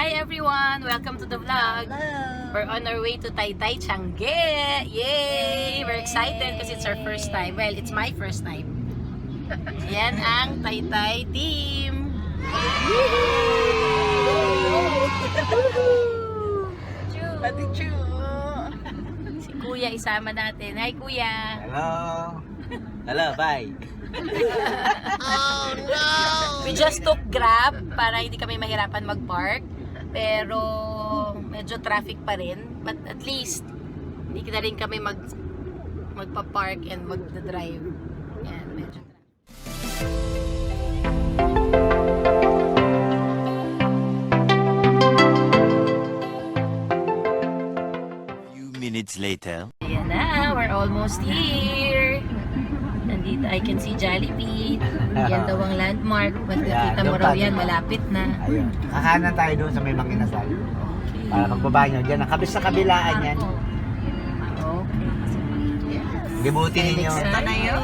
Hi everyone! Welcome to the vlog. Hello! We're on our way to Taytay Tiangge. Yay! We're excited because it's our first time. Well, it's my first time. Yan ang Taytay team. Pati Chu! Si Kuya isama natin. Hi Kuya! Hello. Hello, bye. Oh no! We just took Grab para hindi kami mahirapan mag-park. Pero medyo traffic pa rin. But at least hindi na rin kami magpa-park and mag-drive. Yan, medyo Few minutes later. Ayan na, we're almost here. Nandito, I can see Jollibee. Yan daw ang landmark. Nakita mo raw yan, malapit na. Ayun. Kakanan tayo doon sa may Manginasal. Para magbabanyo. Diyan, nakabis sa kabilaan yan. Okay. Gibuti ninyo. Ito na yun.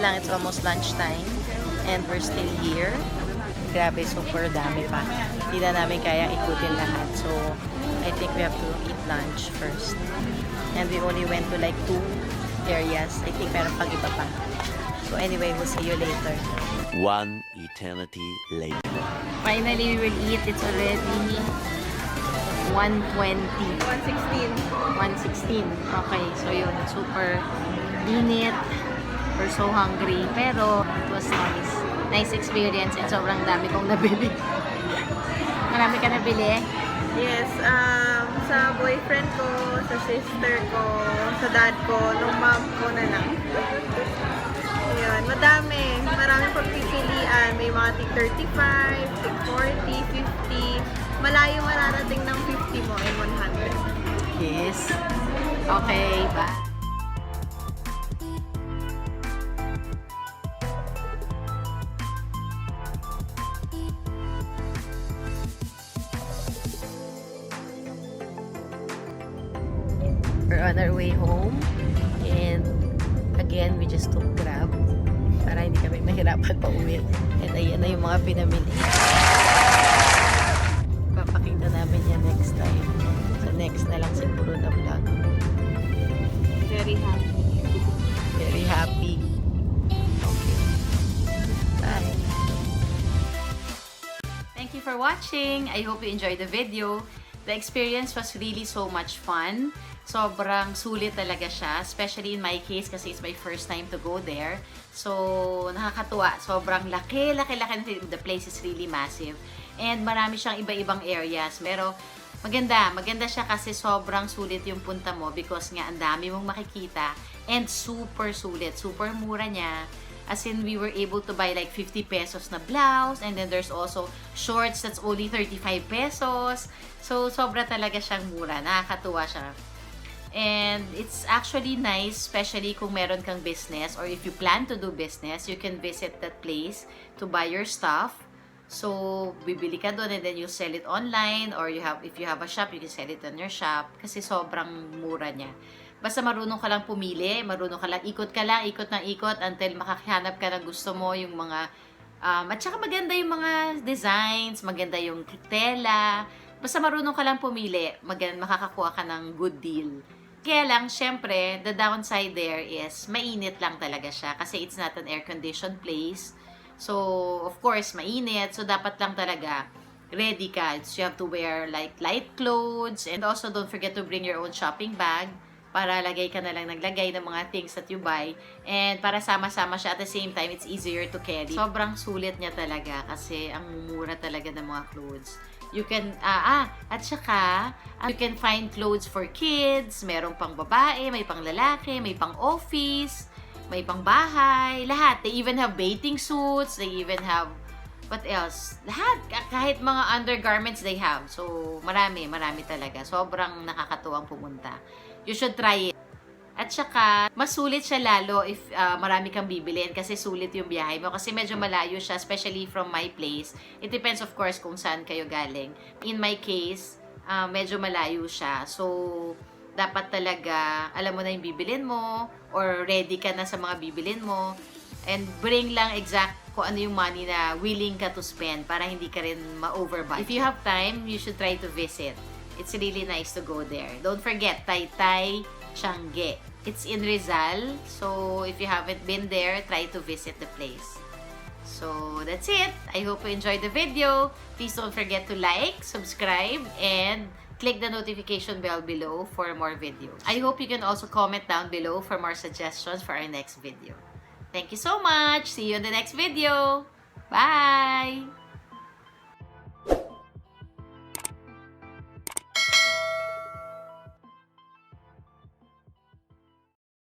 lang, it's almost lunchtime. And we're still here. Grabe, super dami pa. Hindi na namin kaya ikutin lahat. So, I think we have to eat lunch first. And we only went to like 2 areas. I think meron pang iba pa. So anyway, we'll see you later. One eternity later. Finally, we will eat. It's already 1:20. 1:16. Okay, so yun. Super init. We're so hungry. Pero, it was nice. Nice experience and sobrang dami kong nabili. Marami ka nabili? Yes, sa boyfriend ko, sa sister ko, sa dad ko, nung mom ko na lang. Ayun, madami. Marami pagpipilian. May mga tig 35, tig 40, 50. Malayo mararating ng 50 mo and 100. Yes. Okay, bye. We're on our way home and again we just took Grab para hindi kami mahirapan pa uwi. And ayan na yung mga pinamili. Papakita namin yan next time. So next na lang siguro na vlog. Very happy. Very happy. Okay. Bye. Thank you for watching. I hope you enjoyed the video. The experience was really so much fun. Sobrang sulit talaga siya, especially in my case kasi it's my first time to go there. So, nakakatuwa. Sobrang laki. The place is really massive. And marami siyang iba-ibang areas. Pero, maganda siya kasi sobrang sulit yung punta mo because nga ang dami mong makikita and super sulit. Super mura niya. As in, we were able to buy like 50 pesos na blouse and then there's also shorts that's only 35 pesos. So, sobra talaga siyang mura. Nakakatuwa siya. And it's actually nice, especially kung meron kang business or if you plan to do business, you can visit that place to buy your stuff. So, bibili ka doon and then you sell it online or if you have a shop, you can sell it on your shop kasi sobrang mura niya. Basta marunong ka lang pumili, marunong ka lang, ikot ng ikot until makakahanap ka ng gusto mo, yung mga, at saka maganda yung mga designs, maganda yung tela. Basta marunong ka lang pumili, makakakuha ka ng good deal. Kaya lang, syempre, the downside there is mainit lang talaga siya kasi it's not an air-conditioned place. So, of course, mainit. So, dapat lang talaga ready ka. So, you have to wear like light clothes and also don't forget to bring your own shopping bag para lagay ka na lang naglagay ng mga things that you buy. And para sama-sama siya at the same time, it's easier to carry. Sobrang sulit niya talaga kasi ang mura talaga ng mga clothes. You can, at saka, you can find clothes for kids, merong pang babae, may pang lalaki, may pang office, may pang bahay, lahat. They even have bathing suits, they even have, what else? Lahat, kahit mga undergarments they have. So, marami talaga. Sobrang nakakatuwang pumunta. You should try it. At saka, mas sulit siya lalo if marami kang bibilin kasi sulit yung biyahe mo. Kasi medyo malayo siya, especially from my place. It depends of course kung saan kayo galing. In my case, medyo malayo siya. So, dapat talaga alam mo na yung bibilin mo or ready ka na sa mga bibilin mo. And bring lang exact kung ano yung money na willing ka to spend para hindi ka rin ma-overbudget. If you have time, you should try to visit. It's really nice to go there. Don't forget, Taytay Tiangge. It's in Rizal. So, if you haven't been there, try to visit the place. So, that's it. I hope you enjoyed the video. Please don't forget to like, subscribe, and click the notification bell below for more videos. I hope you can also comment down below for more suggestions for our next video. Thank you so much. See you in the next video. Bye!